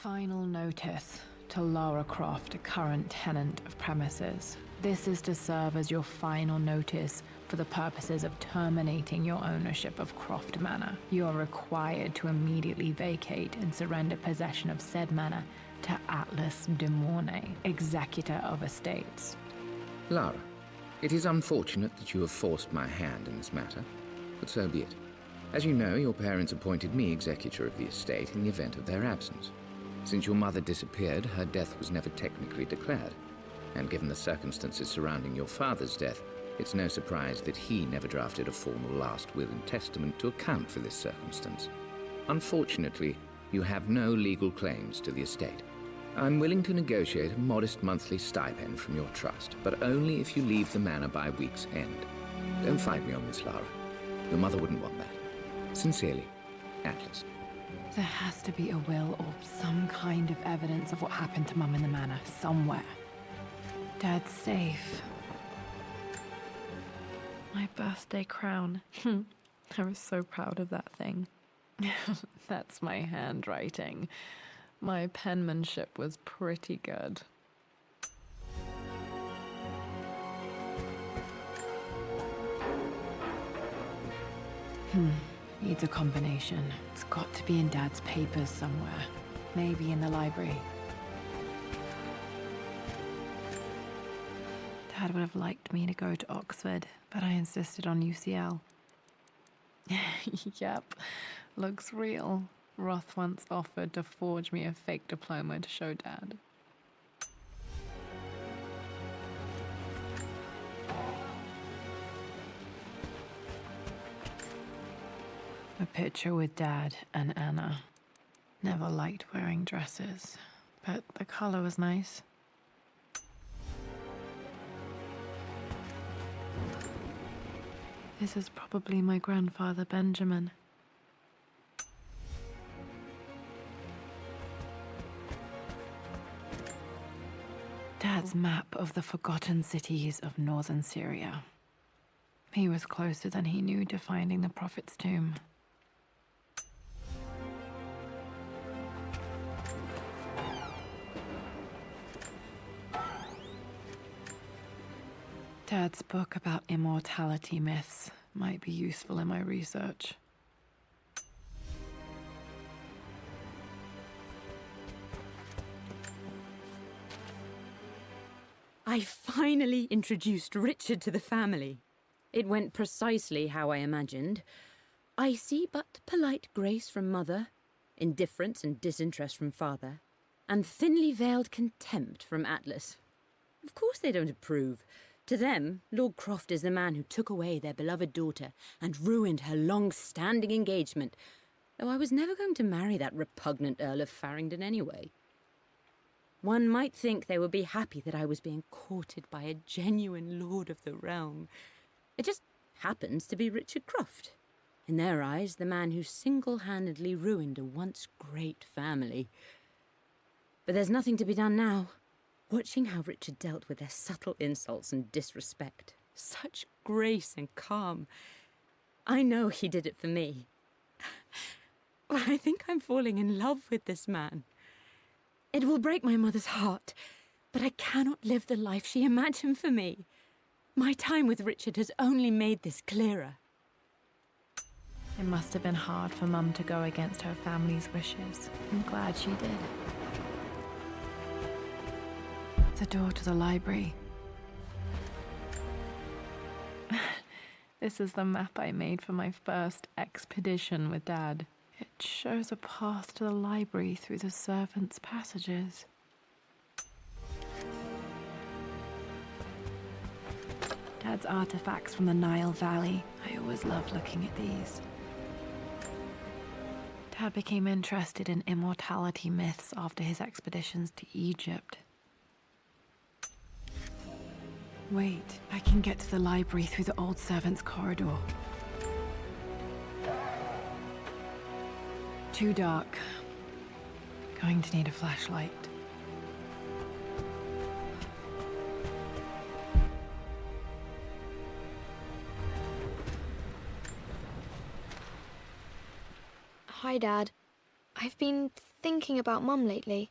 Final notice to Lara Croft, current tenant of premises. This is to serve as your final notice for the purposes of terminating your ownership of Croft Manor. You are required to immediately vacate and surrender possession of said manor to Atlas de Mornay, executor of estates. Lara, it is unfortunate that you have forced my hand in this matter, but so be it. As you know, your parents appointed me executor of the estate in the event of their absence. Since your mother disappeared, her death was never technically declared. And given the circumstances surrounding your father's death, it's no surprise that he never drafted a formal last will and testament to account for this circumstance. Unfortunately, you have no legal claims to the estate. I'm willing to negotiate a modest monthly stipend from your trust, but only if you leave the manor by week's end. Don't fight me on this, Lara. Your mother wouldn't want that. Sincerely, Atlas. There has to be a will or some kind of evidence of what happened to Mum in the manor, somewhere. Dad's safe. My birthday crown. I was so proud of that thing. That's my handwriting. My penmanship was pretty good. Needs a combination. It's got to be in Dad's papers somewhere. Maybe in the library. Dad would have liked me to go to Oxford, but I insisted on UCL. Yep, looks real. Roth once offered to forge me a fake diploma to show Dad. A picture with Dad and Anna. Never liked wearing dresses, but the color was nice. This is probably my grandfather, Benjamin. Dad's map of the forgotten cities of northern Syria. He was closer than he knew to finding the Prophet's tomb. Dad's book about immortality myths might be useful in my research. I finally introduced Richard to the family. It went precisely how I imagined. I see but polite grace from mother, indifference and disinterest from father, and thinly veiled contempt from Atlas. Of course they don't approve. To them, Lord Croft is the man who took away their beloved daughter and ruined her long-standing engagement, though I was never going to marry that repugnant Earl of Farringdon anyway. One might think they would be happy that I was being courted by a genuine lord of the realm. It just happens to be Richard Croft. In their eyes, the man who single-handedly ruined a once great family. But there's nothing to be done now. Watching how Richard dealt with their subtle insults and disrespect. Such grace and calm. I know he did it for me. I think I'm falling in love with this man. It will break my mother's heart, but I cannot live the life she imagined for me. My time with Richard has only made this clearer. It must have been hard for Mum to go against her family's wishes. I'm glad she did. The door to the library. This is the map I made for my first expedition with Dad. It shows a path to the library through the servants' passages. Dad's artifacts from the Nile Valley. I always loved looking at these. Dad became interested in immortality myths after his expeditions to Egypt. Wait, I can get to the library through the old servants' corridor. Too dark. Going to need a flashlight. Hi, Dad. I've been thinking about Mum lately.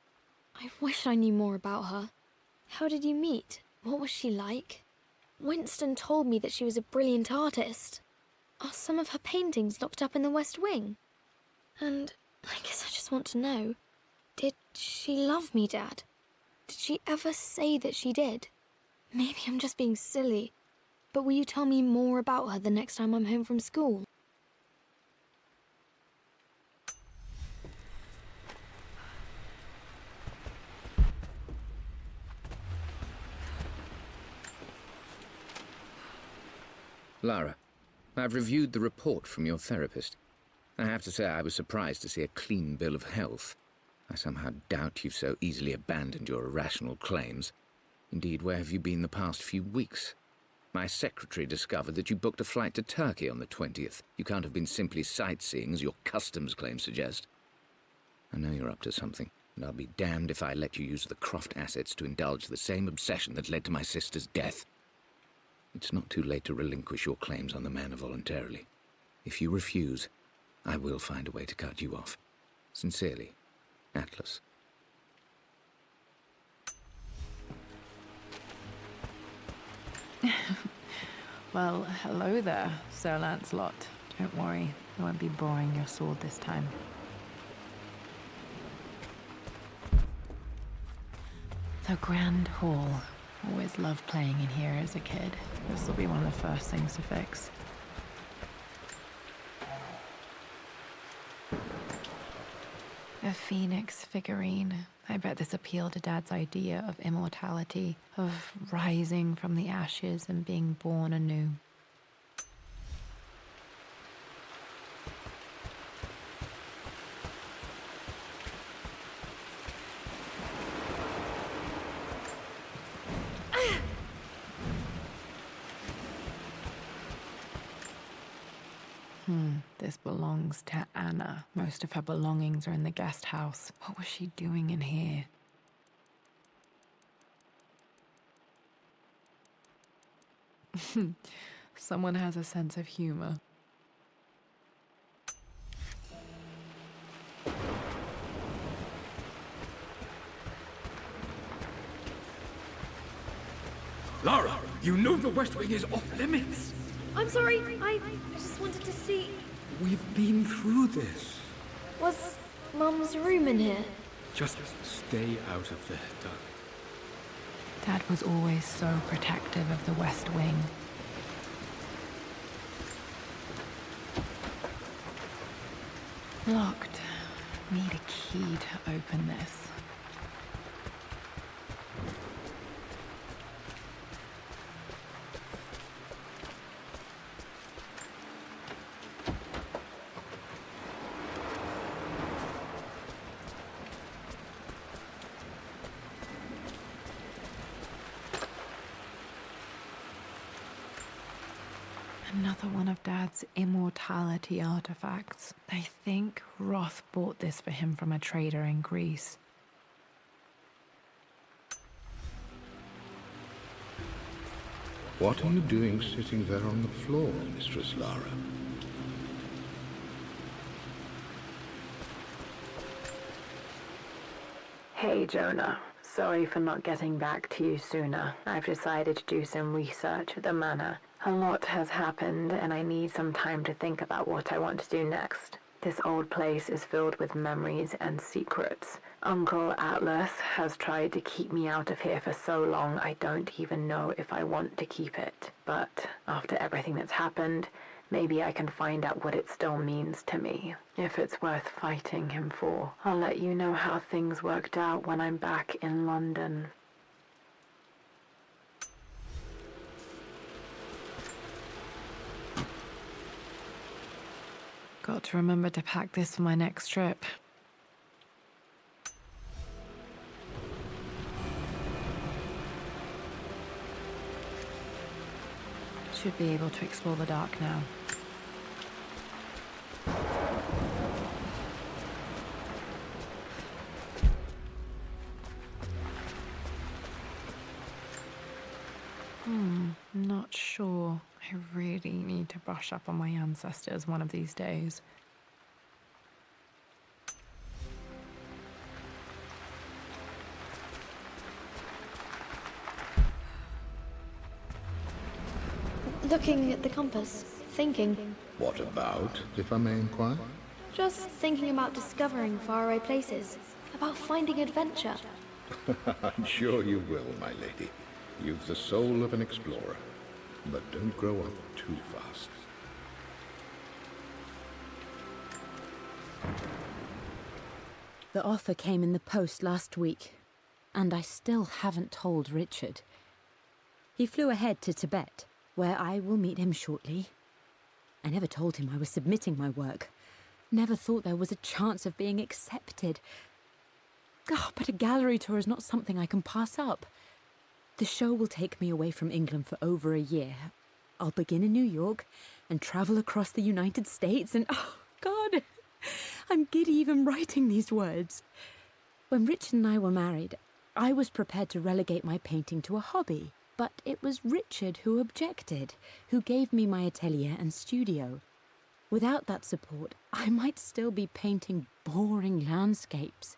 I wish I knew more about her. How did you meet? What was she like? Winston told me that she was a brilliant artist. Are some of her paintings locked up in the West Wing? And I guess I just want to know, did she love me, Dad? Did she ever say that she did? Maybe I'm just being silly, but will you tell me more about her the next time I'm home from school? Lara, I've reviewed the report from your therapist. I have to say I was surprised to see a clean bill of health. I somehow doubt you've so easily abandoned your irrational claims. Indeed, where have you been the past few weeks? My secretary discovered that you booked a flight to Turkey on the 20th. You can't have been simply sightseeing, as your customs claims suggest. I know you're up to something, and I'll be damned if I let you use the Croft assets to indulge the same obsession that led to my sister's death. It's not too late to relinquish your claims on the manor voluntarily. If you refuse, I will find a way to cut you off. Sincerely, Atlas. Well, hello there, Sir Lancelot. Don't worry, I won't be boring your sword this time. The Grand Hall. Always loved playing in here as a kid. This will be one of the first things to fix. A phoenix figurine. I bet this appealed to Dad's idea of immortality, of rising from the ashes and being born anew. This belongs to Anna. Most of her belongings are in the guest house. What was she doing in here? Someone has a sense of humor. Lara, you know the West Wing is off limits. I'm sorry, I just wanted to see... We've been through this. Was Mum's room in here? Just stay out of there, darling. Dad was always so protective of the West Wing. Locked. Need a key to open this. Another one of Dad's immortality artifacts. I think Roth bought this for him from a trader in Greece. What are you doing sitting there on the floor, Mistress Lara? Hey, Jonah. Sorry for not getting back to you sooner. I've decided to do some research at the manor. A lot has happened, and I need some time to think about what I want to do next. This old place is filled with memories and secrets. Uncle Atlas has tried to keep me out of here for so long I don't even know if I want to keep it. But after everything that's happened, maybe I can find out what it still means to me. If it's worth fighting him for. I'll let you know how things worked out when I'm back in London. Got to remember to pack this for my next trip. Should be able to explore the dark now. Not sure. I really need to brush up on my ancestors one of these days. Looking at the compass, thinking. What about, if I may inquire? Just thinking about discovering faraway places, about finding adventure. I'm sure you will, my lady. You've the soul of an explorer. But don't grow up too fast. The offer came in the post last week, and I still haven't told Richard. He flew ahead to Tibet, where I will meet him shortly. I never told him I was submitting my work. Never thought there was a chance of being accepted. Oh, but a gallery tour is not something I can pass up. The show will take me away from England for over a year. I'll begin in New York and travel across the United States and, oh, God, I'm giddy even writing these words. When Richard and I were married, I was prepared to relegate my painting to a hobby, but it was Richard who objected, who gave me my atelier and studio. Without that support, I might still be painting boring landscapes.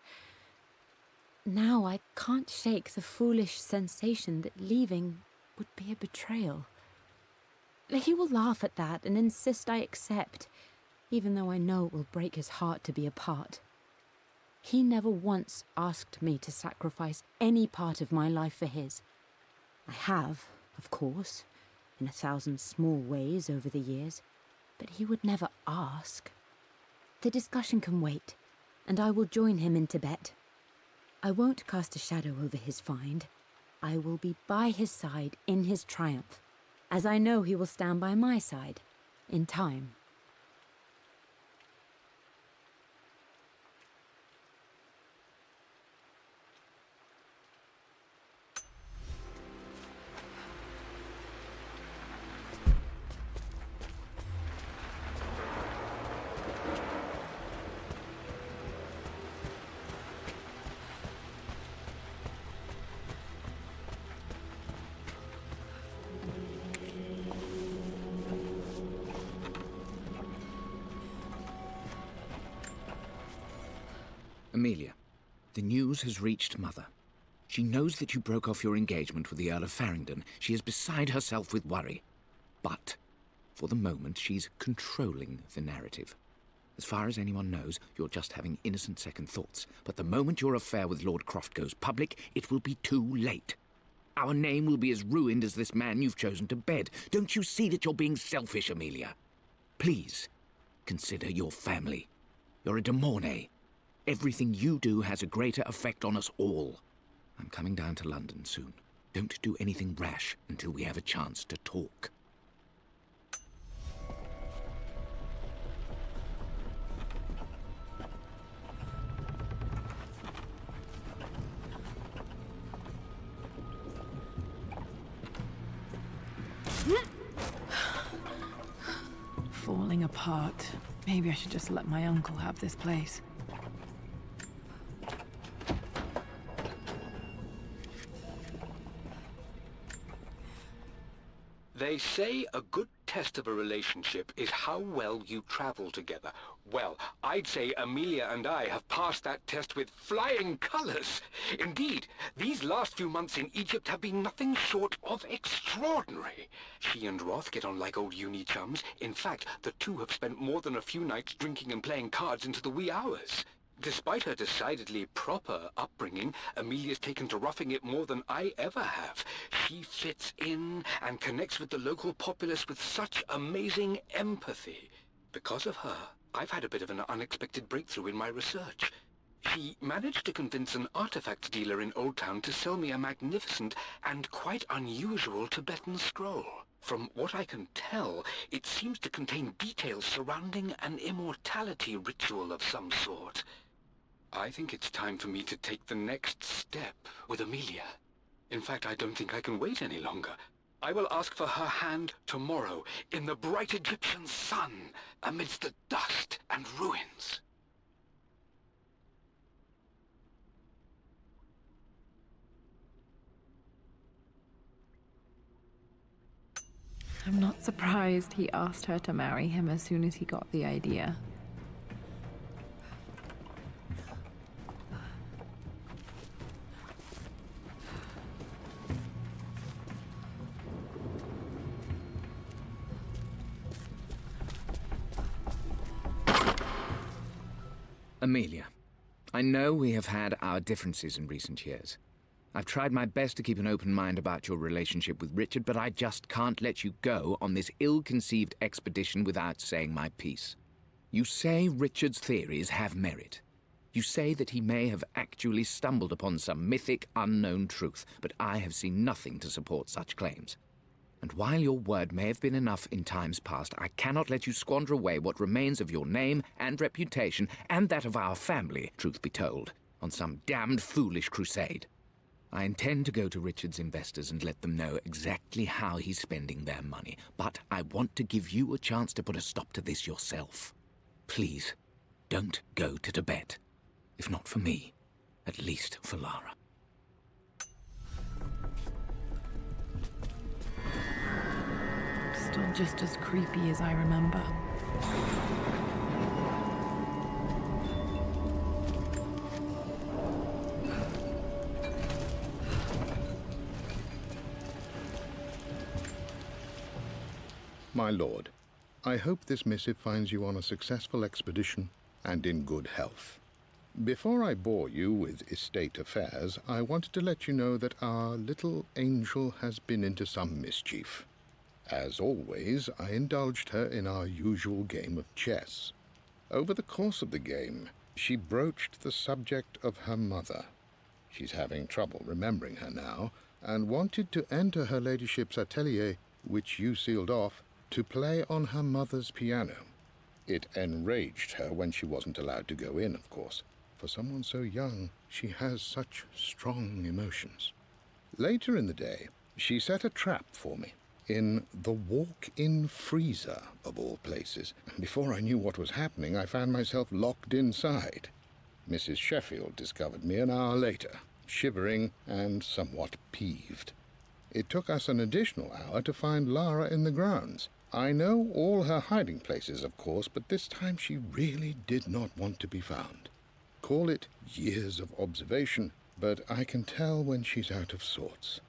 Now I can't shake the foolish sensation that leaving would be a betrayal. He will laugh at that and insist I accept, even though I know it will break his heart to be apart. He never once asked me to sacrifice any part of my life for his. I have, of course, in 1,000 small ways over the years, but he would never ask. The discussion can wait, and I will join him in Tibet. I won't cast a shadow over his find. I will be by his side in his triumph, as I know he will stand by my side, in time. Amelia, the news has reached Mother. She knows that you broke off your engagement with the Earl of Farringdon. She is beside herself with worry. But, for the moment, she's controlling the narrative. As far as anyone knows, you're just having innocent second thoughts. But the moment your affair with Lord Croft goes public, it will be too late. Our name will be as ruined as this man you've chosen to bed. Don't you see that you're being selfish, Amelia? Please, consider your family. You're a de Mornay. Everything you do has a greater effect on us all. I'm coming down to London soon. Don't do anything rash until we have a chance to talk. Falling apart. Maybe I should just let my uncle have this place. They say a good test of a relationship is how well you travel together. Well, I'd say Amelia and I have passed that test with flying colors. Indeed, these last few months in Egypt have been nothing short of extraordinary. She and Roth get on like old uni chums. In fact, the two have spent more than a few nights drinking and playing cards into the wee hours. Despite her decidedly proper upbringing, Amelia's taken to roughing it more than I ever have. She fits in and connects with the local populace with such amazing empathy. Because of her, I've had a bit of an unexpected breakthrough in my research. She managed to convince an artifacts dealer in Old Town to sell me a magnificent and quite unusual Tibetan scroll. From what I can tell, it seems to contain details surrounding an immortality ritual of some sort. I think it's time for me to take the next step with Amelia. In fact, I don't think I can wait any longer. I will ask for her hand tomorrow in the bright Egyptian sun amidst the dust and ruins. I'm not surprised he asked her to marry him as soon as he got the idea. Amelia, I know we have had our differences in recent years. I've tried my best to keep an open mind about your relationship with Richard, but I just can't let you go on this ill-conceived expedition without saying my piece. You say Richard's theories have merit. You say that he may have actually stumbled upon some mythic, unknown truth, but I have seen nothing to support such claims. And while your word may have been enough in times past, I cannot let you squander away what remains of your name and reputation, and that of our family, truth be told, on some damned foolish crusade. I intend to go to Richard's investors and let them know exactly how he's spending their money, but I want to give you a chance to put a stop to this yourself. Please, don't go to Tibet. If not for me, at least for Lara. Still just as creepy as I remember. My lord, I hope this missive finds you on a successful expedition and in good health. Before I bore you with estate affairs, I wanted to let you know that our little angel has been into some mischief. As always, I indulged her in our usual game of chess. Over the course of the game, she broached the subject of her mother. She's having trouble remembering her now, and wanted to enter her ladyship's atelier, which you sealed off, to play on her mother's piano. It enraged her when she wasn't allowed to go in, of course. For someone so young, she has such strong emotions. Later in the day, she set a trap for me in the walk-in freezer, of all places. And before I knew what was happening, I found myself locked inside. Mrs. Sheffield discovered me an hour later, shivering and somewhat peeved. It took us an additional hour to find Lara in the grounds. I know all her hiding places, of course, but this time she really did not want to be found. Call it years of observation, but I can tell when she's out of sorts.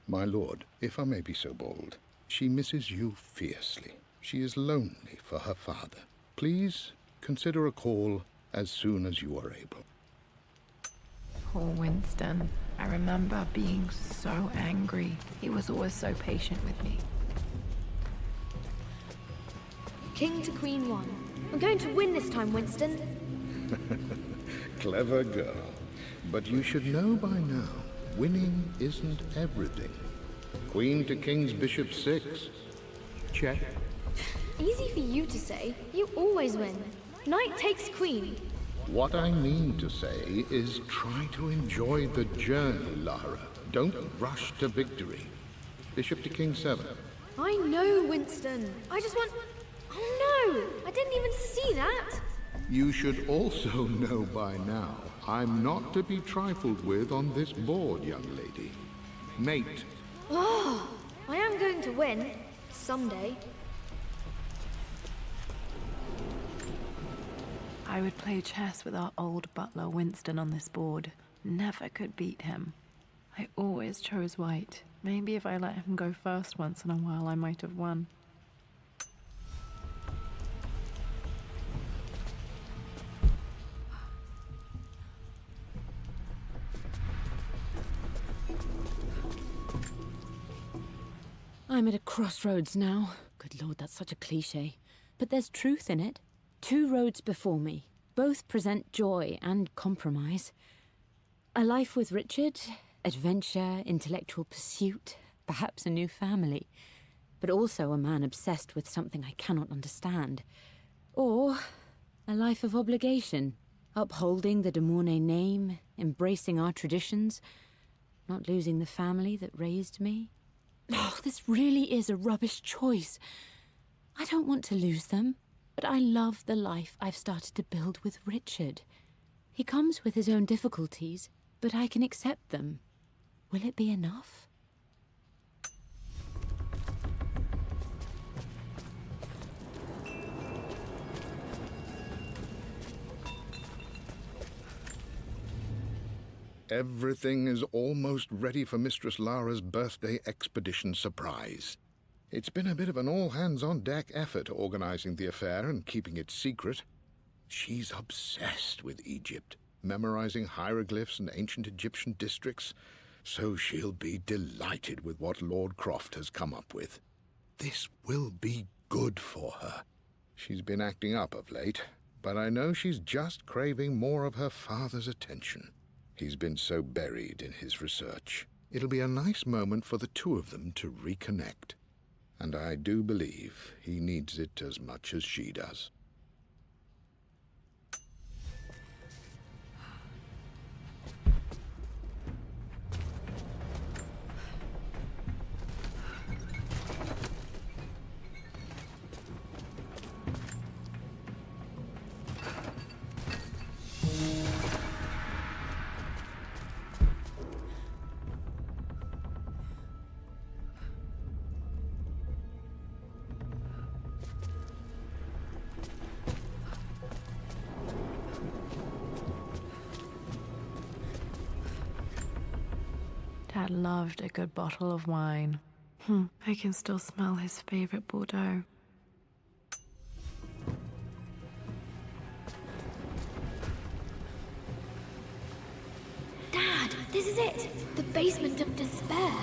My lord, if I may be so bold, she misses you fiercely. She is lonely for her father. Please consider a call as soon as you are able. Poor Winston. I remember being so angry. He was always so patient with me. King to Queen 1. I'm going to win this time, Winston. Clever girl. But you should know by now, winning isn't everything. Queen to King's Bishop 6. Check. Easy for you to say. You always win. Knight takes queen. What I mean to say is try to enjoy the journey, Lara. Don't rush to victory. Bishop to King 7. I know, Winston. I just want... Oh no! I didn't even see that! You should also know by now, I'm not to be trifled with on this board, young lady. Mate. Oh, I am going to win. Someday. I would play chess with our old butler Winston on this board. Never could beat him. I always chose white. Maybe if I let him go first once in a while, I might have won. I'm at a crossroads now. Good Lord, that's such a cliché. But there's truth in it. 2 roads before me. Both present joy and compromise. A life with Richard, adventure, intellectual pursuit, perhaps a new family. But also a man obsessed with something I cannot understand. Or a life of obligation, upholding the de Mornay name, embracing our traditions, not losing the family that raised me. Oh, this really is a rubbish choice. I don't want to lose them, but I love the life I've started to build with Richard. He comes with his own difficulties, but I can accept them. Will it be enough? Everything is almost ready for Mistress Lara's birthday expedition surprise. It's been a bit of an all-hands-on-deck effort organizing the affair and keeping it secret. She's obsessed with Egypt, memorizing hieroglyphs and ancient Egyptian districts, so she'll be delighted with what Lord Croft has come up with. This will be good for her. She's been acting up of late, but I know she's just craving more of her father's attention. He's been so buried in his research. It'll be a nice moment for the two of them to reconnect. And I do believe he needs it as much as she does. Dad loved a good bottle of wine. I can still smell his favorite Bordeaux. Dad, this is it! The basement of despair!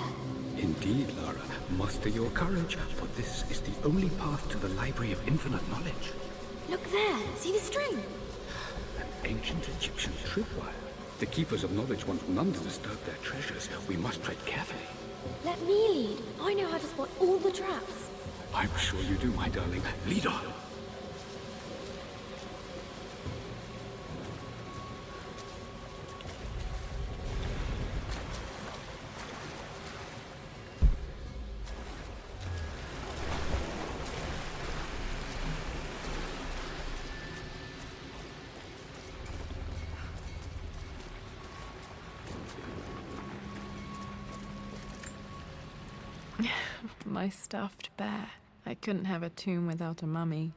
Indeed, Lara. Muster your courage, for this is the only path to the Library of Infinite Knowledge. Look there! See the string? An ancient Egyptian tripwire. The Keepers of Knowledge want none to disturb their treasures. We must tread carefully. Let me lead. I know how to spot all the traps. I'm sure you do, my darling. Lead on. My stuffed bear. I couldn't have a tomb without a mummy.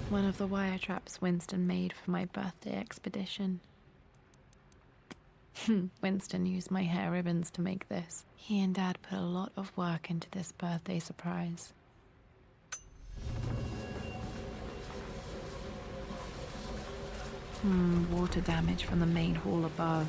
One of the wire traps Winston made for my birthday expedition. Winston used my hair ribbons to make this. He and Dad put a lot of work into this birthday surprise. Water damage from the main hall above.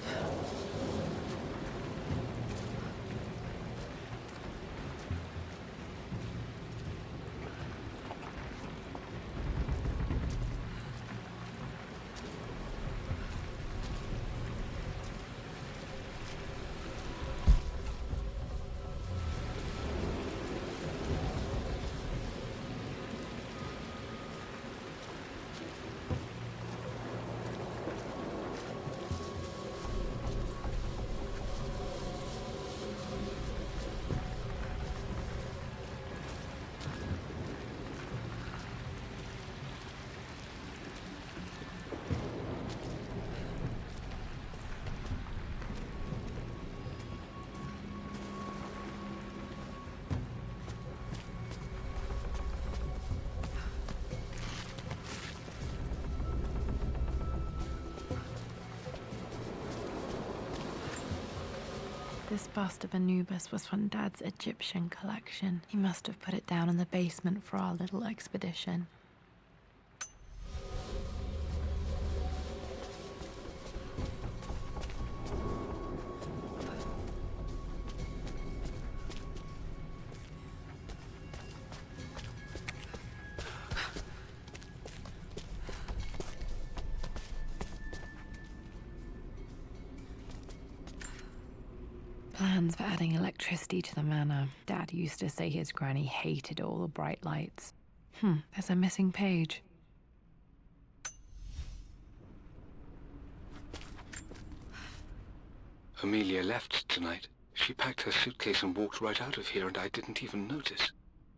This bust of Anubis was from Dad's Egyptian collection. He must have put it down in the basement for our little expedition. Plans for adding electricity to the manor. Dad used to say his granny hated all the bright lights. There's a missing page. Amelia left tonight. She packed her suitcase and walked right out of here, and I didn't even notice.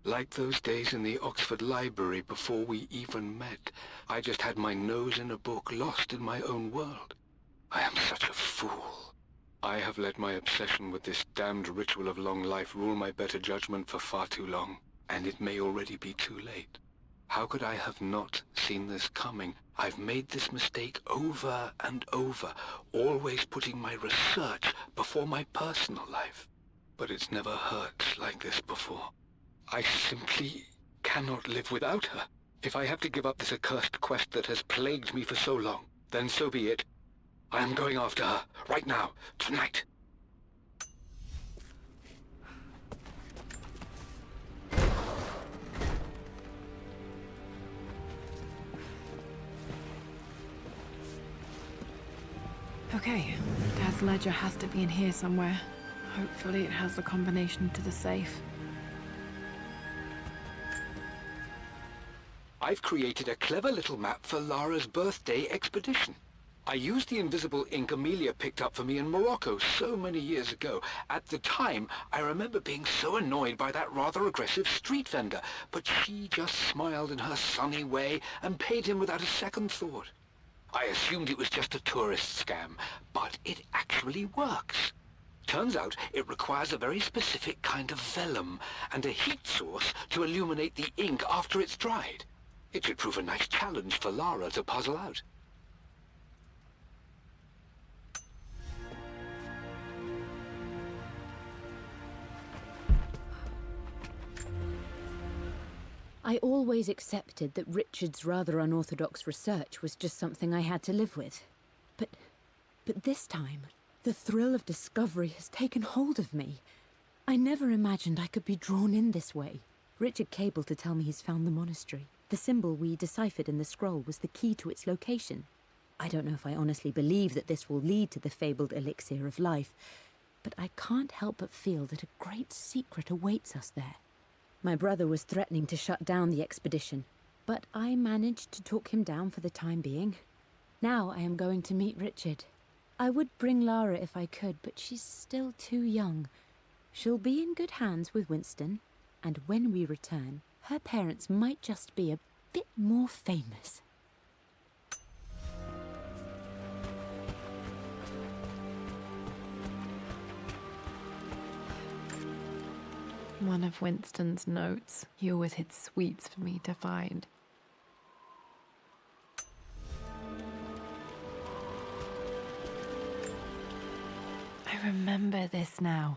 Like those days in the Oxford Library before we even met. I just had my nose in a book, lost in my own world. I am such a fool. I have let my obsession with this damned ritual of long life rule my better judgment for far too long, and it may already be too late. How could I have not seen this coming? I've made this mistake over and over, always putting my research before my personal life. But it's never hurt like this before. I simply cannot live without her. If I have to give up this accursed quest that has plagued me for so long, then so be it. I am going after her, right now, tonight. Okay, Dad's ledger has to be in here somewhere. Hopefully it has the combination to the safe. I've created a clever little map for Lara's birthday expedition. I used the invisible ink Amelia picked up for me in Morocco so many years ago. At the time, I remember being so annoyed by that rather aggressive street vendor, but she just smiled in her sunny way and paid him without a second thought. I assumed it was just a tourist scam, but it actually works. Turns out it requires a very specific kind of vellum and a heat source to illuminate the ink after it's dried. It should prove a nice challenge for Lara to puzzle out. I always accepted that Richard's rather unorthodox research was just something I had to live with. But this time, the thrill of discovery has taken hold of me. I never imagined I could be drawn in this way. Richard cabled to tell me he's found the monastery. The symbol we deciphered in the scroll was the key to its location. I don't know if I honestly believe that this will lead to the fabled elixir of life, but I can't help but feel that a great secret awaits us there. My brother was threatening to shut down the expedition, but I managed to talk him down for the time being. Now I am going to meet Richard. I would bring Lara if I could, but she's still too young. She'll be in good hands with Winston, and when we return, her parents might just be a bit more famous. One of Winston's notes. He always hid sweets for me to find. I remember this now.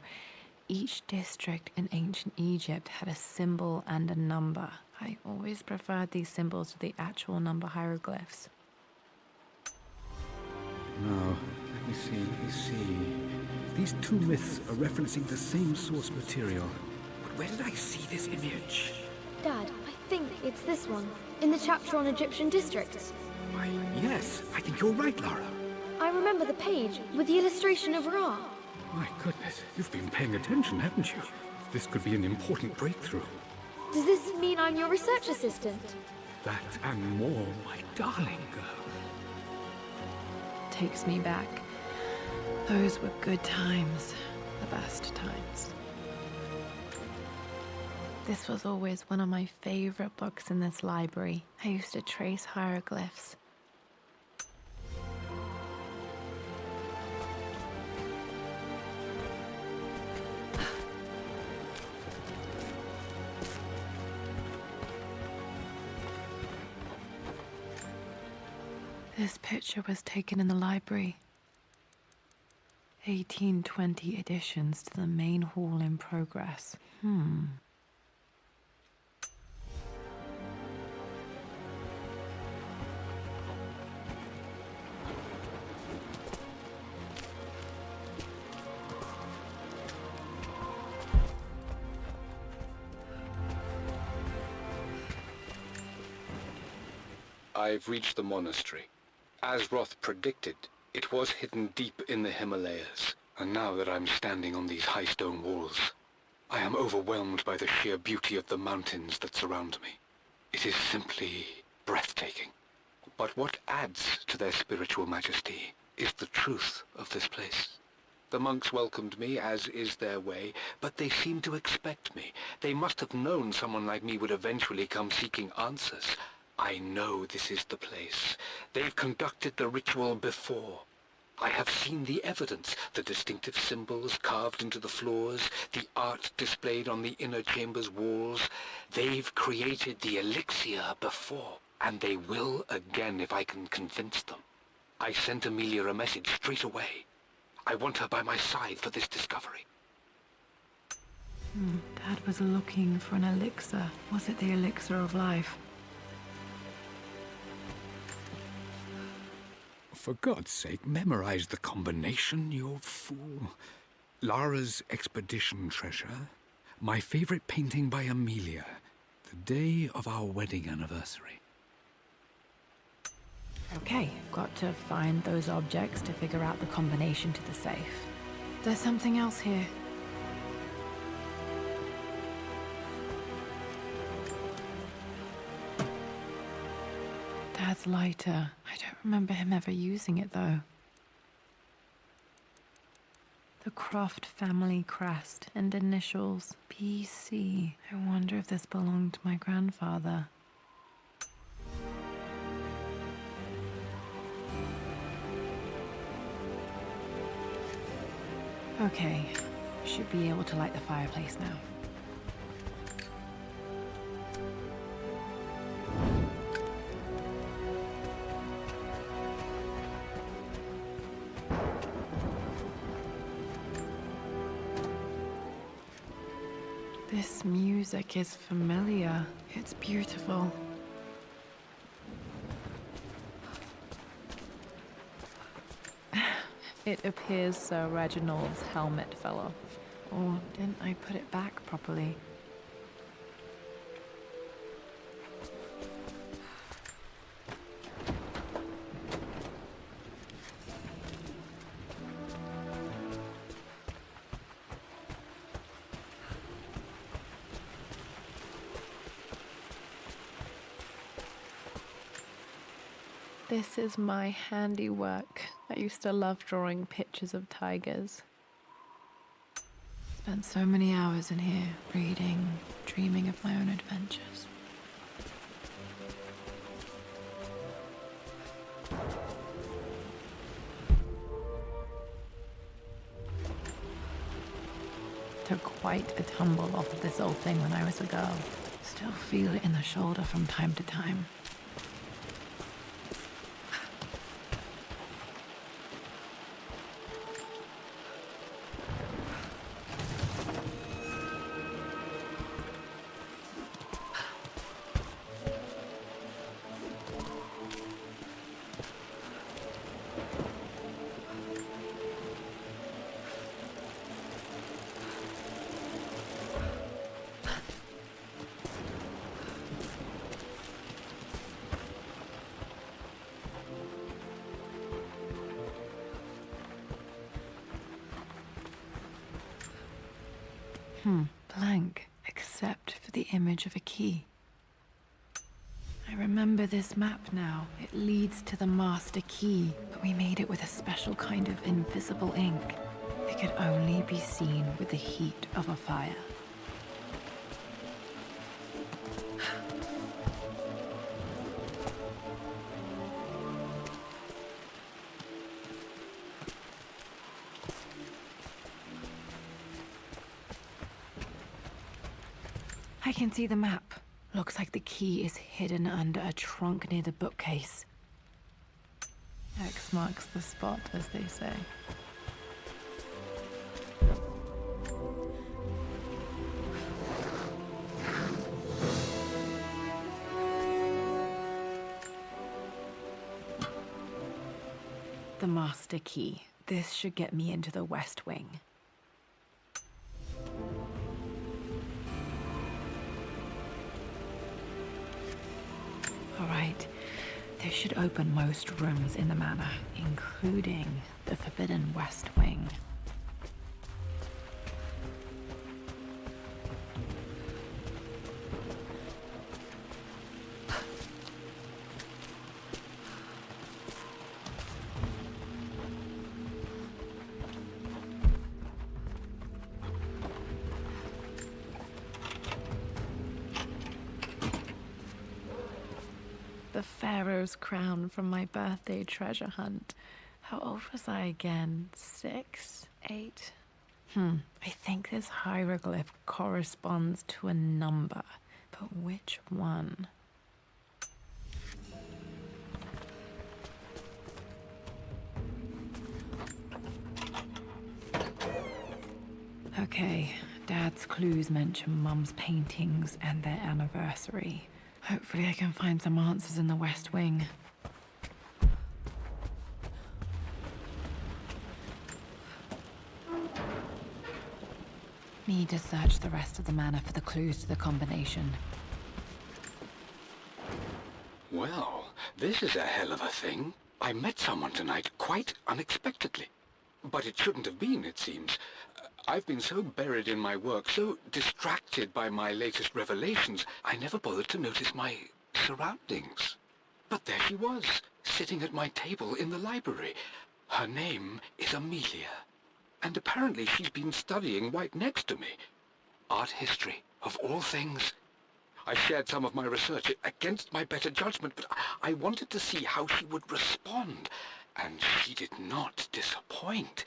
Each district in ancient Egypt had a symbol and a number. I always preferred these symbols to the actual number hieroglyphs. Now, let me see. These two myths are referencing the same source material. But where did I see this image? Dad, I think it's this one, in the chapter on Egyptian districts. Why, yes, I think you're right, Lara. I remember the page with the illustration of Ra. My goodness, you've been paying attention, haven't you? This could be an important breakthrough. Does this mean I'm your research assistant? That and more, my darling girl. Takes me back. Those were good times. The best times. This was always one of my favorite books in this library. I used to trace hieroglyphs. This picture was taken in the library. 1820 additions to the main hall in progress. I've reached the monastery. As Roth predicted, it was hidden deep in the Himalayas, and now that I'm standing on these high stone walls, I am overwhelmed by the sheer beauty of the mountains that surround me. It is simply breathtaking. But what adds to their spiritual majesty is the truth of this place. The monks welcomed me, as is their way, but they seemed to expect me. They must have known someone like me would eventually come seeking answers. I know this is the place. They've conducted the ritual before. I have seen the evidence, the distinctive symbols carved into the floors, the art displayed on the inner chamber's walls. They've created the elixir before, and they will again if I can convince them. I sent Amelia a message straight away. I want her by my side for this discovery. Dad was looking for an elixir. Was it the elixir of life? For God's sake, memorize the combination, you old fool. Lara's expedition treasure, my favorite painting by Amelia, the day of our wedding anniversary. Okay, got to find those objects to figure out the combination to the safe. There's something else here. Dad's lighter. I don't remember him ever using it, though. The Croft family crest and initials, BC. I wonder if this belonged to my grandfather. Okay, should be able to light the fireplace now. This music is familiar. It's beautiful. It appears Sir Reginald's helmet fell off. Or didn't I put it back properly? This is my handiwork. I used to love drawing pictures of tigers. Spent so many hours in here, reading, dreaming of my own adventures. Took quite a tumble off of this old thing when I was a girl. Still feel it in the shoulder from time to time. Blank, except for the image of a key. I remember this map now. It leads to the master key, but we made it with a special kind of invisible ink. It could only be seen with the heat of a fire. I can see the map. Looks like the key is hidden under a trunk near the bookcase. X marks the spot, as they say. The master key. This should get me into the West Wing. All right, this should open most rooms in the manor, including the Forbidden West Wing. The Pharaoh's crown from my birthday treasure hunt. How old was I again? 6? 8? I think this hieroglyph corresponds to a number, but which one? Okay, Dad's clues mention Mum's paintings and their anniversary. Hopefully I can find some answers in the West Wing. Need to search the rest of the manor for the clues to the combination. Well, this is a hell of a thing. I met someone tonight quite unexpectedly. But it shouldn't have been, it seems. I've been so buried in my work, so distracted by my latest revelations, I never bothered to notice my surroundings. But there she was, sitting at my table in the library. Her name is Amelia. And apparently she's been studying right next to me. Art history, of all things. I shared some of my research against my better judgment, but I wanted to see how she would respond. And she did not disappoint.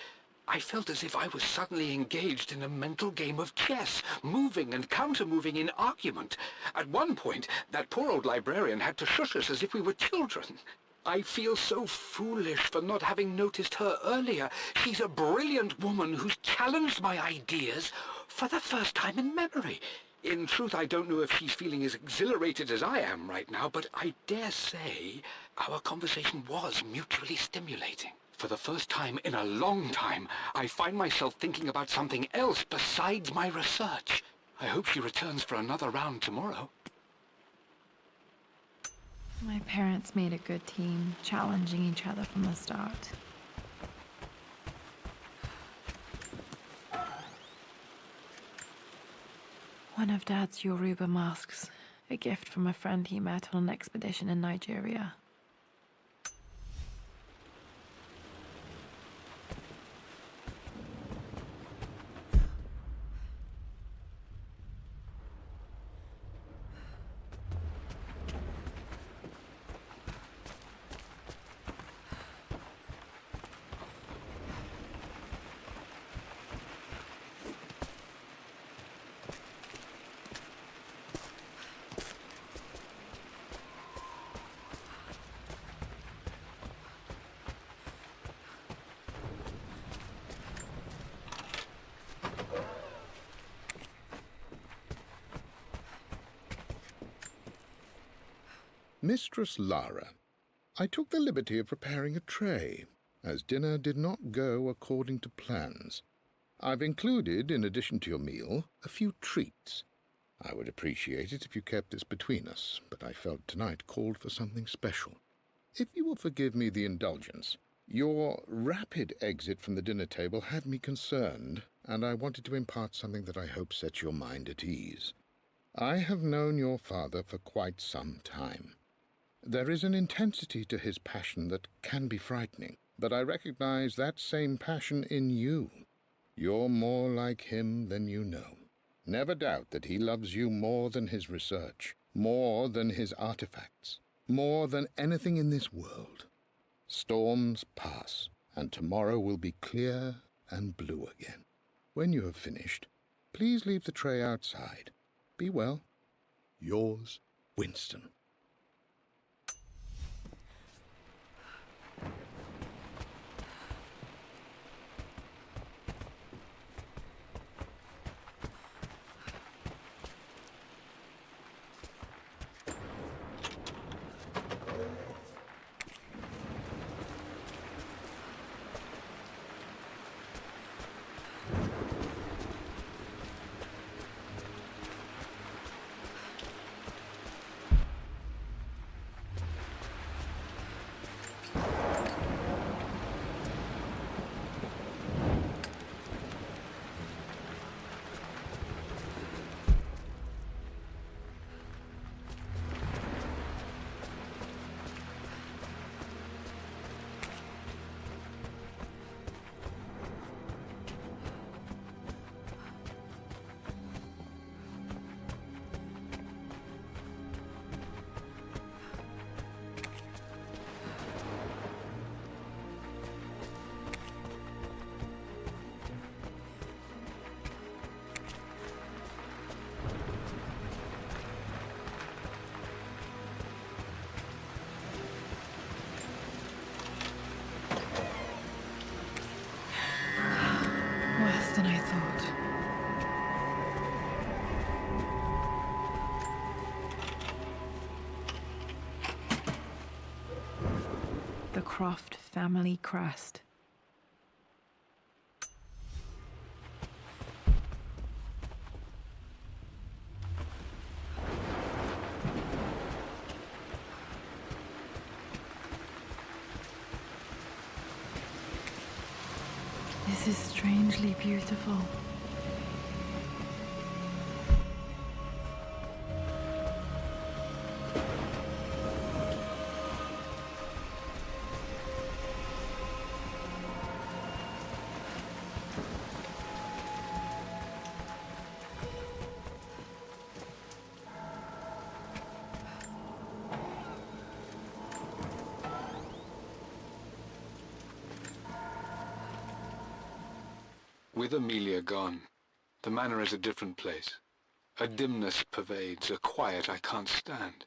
I felt as if I was suddenly engaged in a mental game of chess, moving and counter-moving in argument. At one point, that poor old librarian had to shush us as if we were children. I feel so foolish for not having noticed her earlier. She's a brilliant woman who's challenged my ideas for the first time in memory. In truth, I don't know if she's feeling as exhilarated as I am right now, but I dare say our conversation was mutually stimulating. For the first time in a long time, I find myself thinking about something else besides my research. I hope she returns for another round tomorrow. My parents made a good team, challenging each other from the start. One of Dad's Yoruba masks, a gift from a friend he met on an expedition in Nigeria. Mistress Lara, I took the liberty of preparing a tray, as dinner did not go according to plans. I've included, in addition to your meal, a few treats. I would appreciate it if you kept this between us, but I felt tonight called for something special. If you will forgive me the indulgence, your rapid exit from the dinner table had me concerned, and I wanted to impart something that I hope sets your mind at ease. I have known your father for quite some time. There is an intensity to his passion that can be frightening, but I recognize that same passion in you. You're more like him than you know. Never doubt that he loves you more than his research, more than his artifacts, more than anything in this world. Storms pass, and tomorrow will be clear and blue again. When you have finished, please leave the tray outside. Be well. Yours, Winston. Croft family crest. This is strangely beautiful. With Amelia gone, the manor is a different place. A dimness pervades, a quiet I can't stand.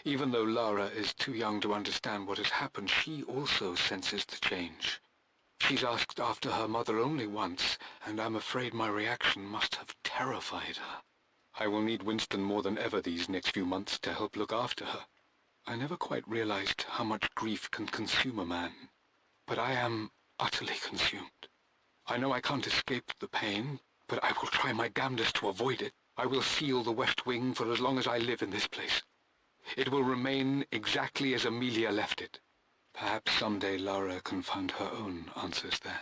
Even though Lara is too young to understand what has happened, she also senses the change. She's asked after her mother only once, and I'm afraid my reaction must have terrified her. I will need Winston more than ever these next few months to help look after her. I never quite realized how much grief can consume a man, but I am utterly consumed. I know I can't escape the pain, but I will try my damnedest to avoid it. I will seal the West Wing for as long as I live in this place. It will remain exactly as Amelia left it. Perhaps someday Lara can find her own answers there.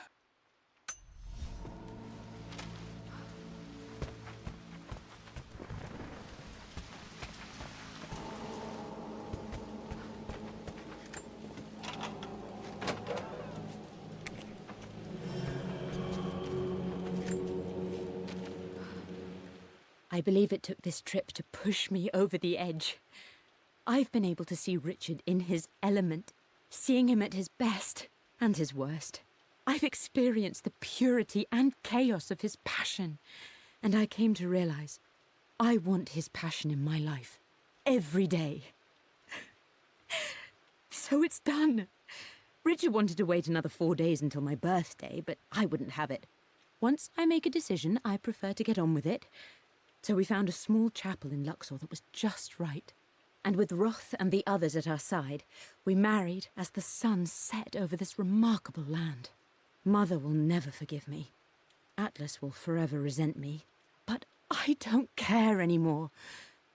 I believe it took this trip to push me over the edge. I've been able to see Richard in his element, seeing him at his best and his worst. I've experienced the purity and chaos of his passion, and I came to realize I want his passion in my life every day. So it's done. Richard wanted to wait another 4 days until my birthday, but I wouldn't have it. Once I make a decision, I prefer to get on with it. So we found a small chapel in Luxor that was just right. And with Roth and the others at our side, we married as the sun set over this remarkable land. Mother will never forgive me. Atlas will forever resent me. But I don't care anymore.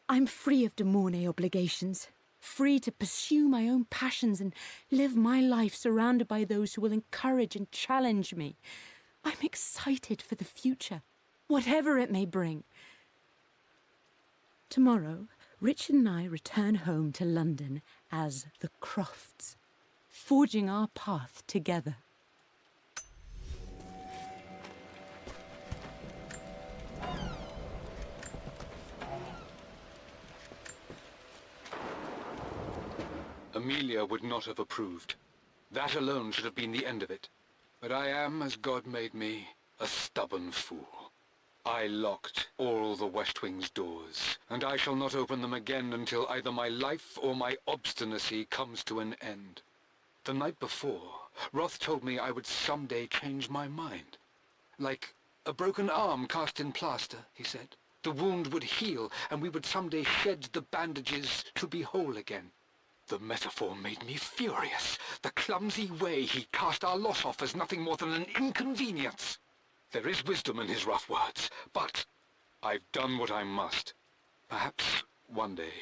I'm free of de Mornay obligations, free to pursue my own passions and live my life surrounded by those who will encourage and challenge me. I'm excited for the future, whatever it may bring. Tomorrow, Richard and I return home to London as the Crofts, forging our path together. Amelia would not have approved. That alone should have been the end of it. But I am, as God made me, a stubborn fool. I locked all the West Wing's doors, and I shall not open them again until either my life or my obstinacy comes to an end. The night before, Roth told me I would someday change my mind. Like a broken arm cast in plaster, he said. The wound would heal, and we would someday shed the bandages to be whole again. The metaphor made me furious. The clumsy way he cast our loss off as nothing more than an inconvenience. There is wisdom in his rough words, but I've done what I must. Perhaps one day,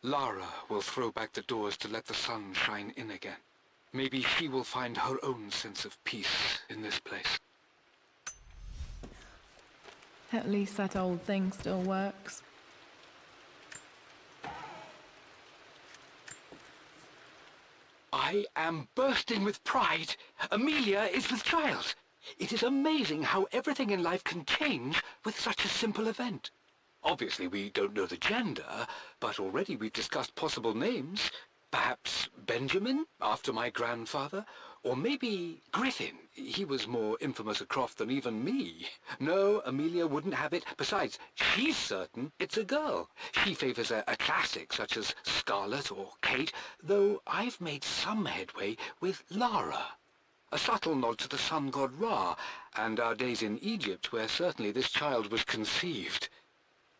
Lara will throw back the doors to let the sun shine in again. Maybe she will find her own sense of peace in this place. At least that old thing still works. I am bursting with pride. Amelia is with child. It is amazing how everything in life can change with such a simple event. Obviously, we don't know the gender, but already we've discussed possible names. Perhaps Benjamin, after my grandfather, or maybe Griffin. He was more infamous at Croft than even me. No, Amelia wouldn't have it. Besides, she's certain it's a girl. She favors a classic such as Scarlet or Kate, though I've made some headway with Lara. A subtle nod to the sun god Ra, and our days in Egypt, where certainly this child was conceived.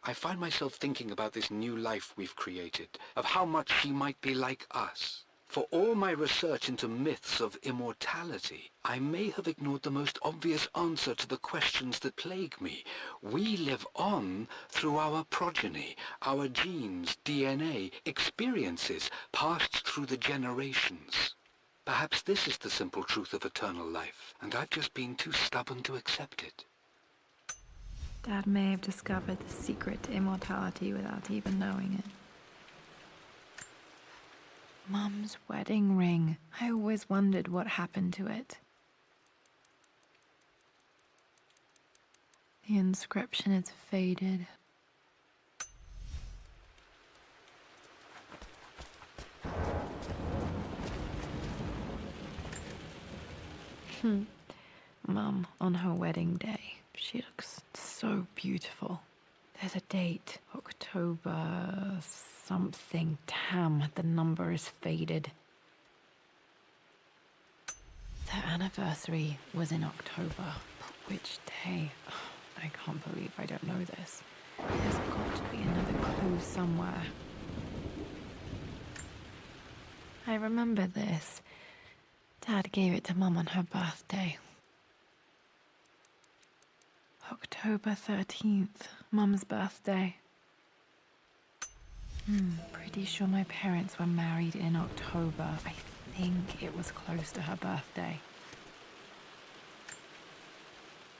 I find myself thinking about this new life we've created, of how much she might be like us, For all my research into myths of immortality, I may have ignored the most obvious answer to the questions that plague me. We live on through our progeny, our genes, DNA, experiences passed through the generations. Perhaps this is the simple truth of eternal life, and I've just been too stubborn to accept it. Dad may have discovered the secret to immortality without even knowing it. Mum's wedding ring. I always wondered what happened to it. The inscription is faded. Mum, on her wedding day, she looks so beautiful. There's a date, October something. Damn, the number is faded. Their anniversary was in October. But which day? I can't believe I don't know this. There's got to be another clue somewhere. I remember this. Dad gave it to Mum on her birthday. October 13th, Mum's birthday. Pretty sure my parents were married in October. I think it was close to her birthday.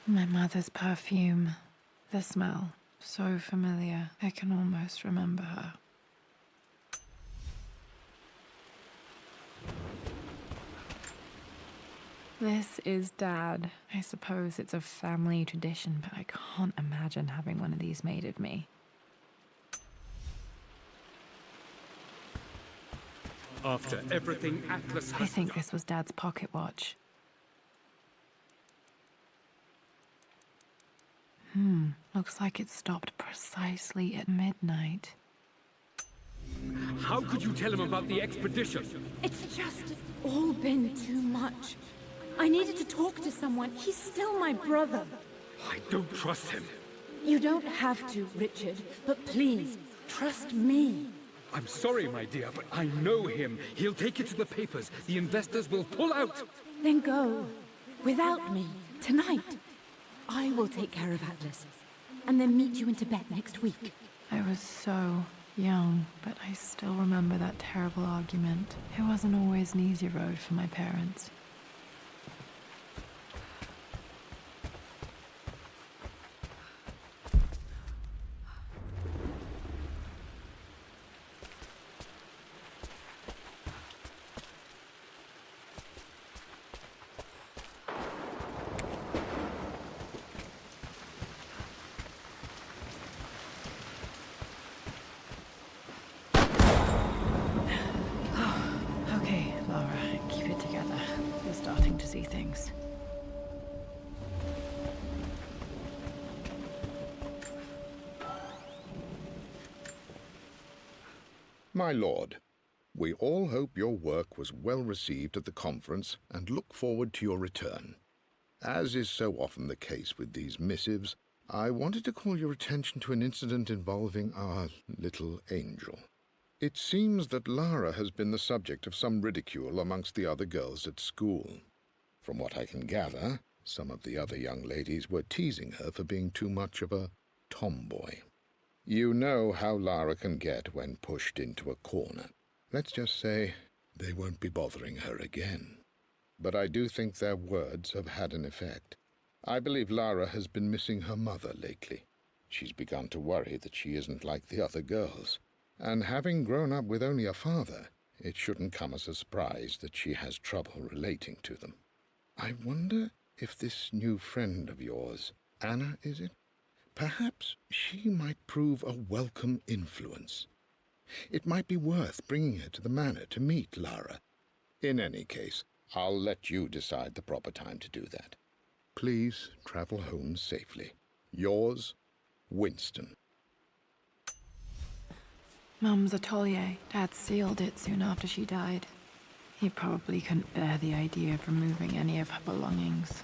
My mother's perfume. The smell. So familiar. I can almost remember her. This is Dad. I suppose it's a family tradition, but I can't imagine having one of these made of me. After everything Atlas I has think done. this was Dad's pocket watch. Looks like it stopped precisely at midnight. How could you tell him about the expedition? It's just all been too much. I needed to talk to someone. He's still my brother. I don't trust him. You don't have to, Richard, but please, trust me. I'm sorry, my dear, but I know him. He'll take it to the papers. The investors will pull out. Then go. Without me. Tonight. I will take care of Atlas. And then meet you in Tibet next week. I was so young, but I still remember that terrible argument. It wasn't always an easy road for my parents. Okay, Lara, keep it together. You're starting to see things. My lord, we all hope your work was well received at the conference and look forward to your return. As is so often the case with these missives, I wanted to call your attention to an incident involving our little angel. It seems that Lara has been the subject of some ridicule amongst the other girls at school. From what I can gather, some of the other young ladies were teasing her for being too much of a tomboy. You know how Lara can get when pushed into a corner. Let's just say they won't be bothering her again. But I do think their words have had an effect. I believe Lara has been missing her mother lately. She's begun to worry that she isn't like the other girls. And having grown up with only a father, it shouldn't come as a surprise that she has trouble relating to them. I wonder if this new friend of yours, Anna, is it? Perhaps she might prove a welcome influence. It might be worth bringing her to the manor to meet Lara. In any case, I'll let you decide the proper time to do that. Please travel home safely. Yours, Winston. Mum's atelier. Dad sealed it soon after she died. He probably couldn't bear the idea of removing any of her belongings.